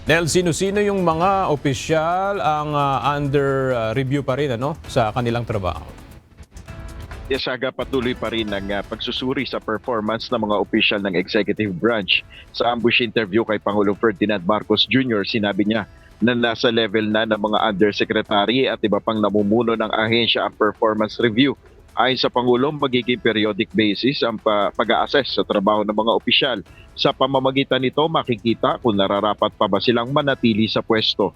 Nel, sino-sino yung mga opisyal ang under review pa rin sa kanilang trabaho? Yasaga patuloy pa rin ang pagsusuri sa performance ng mga opisyal ng executive branch. Sa ambush interview kay Pangulong Ferdinand Marcos Jr., sinabi niya na nasa level na ng mga undersecretary at iba pang namumuno ng ahensya ang performance review. Ayon sa Pangulong, magiging periodic basis ang pag-a-assess sa trabaho ng mga opisyal. Sa pamamagitan nito, makikita kung nararapat pa ba silang manatili sa pwesto.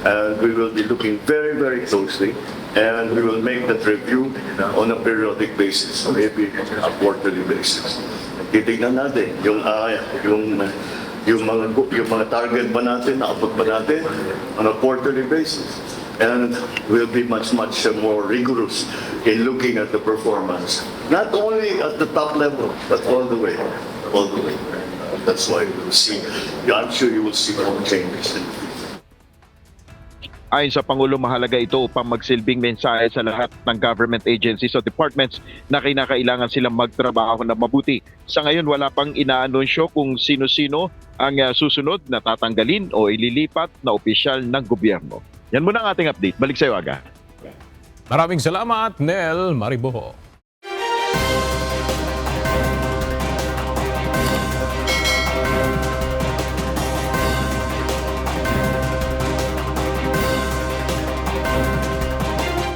And we will be looking very, very closely, and we will make that review on a periodic basis, maybe a quarterly basis. Titignan natin yung mga target ba natin, naabot ba natin on a quarterly basis. And we'll be much more rigorous in looking at the performance, not only at the top level, but all the way. That's why we will see. I'm sure you will see more changes. Ayon sa Pangulo, mahalaga ito upang magsilbing mensahe sa lahat ng government agencies o departments na kinakailangan silang magtrabaho na mabuti. Sa ngayon, wala pang inaanunsyo kung sino-sino ang susunod na tatanggalin o ililipat na opisyal ng gobyerno. Yan muna ang ating update. Balik sa iyo, Aga. Maraming salamat, Nel Mariboho.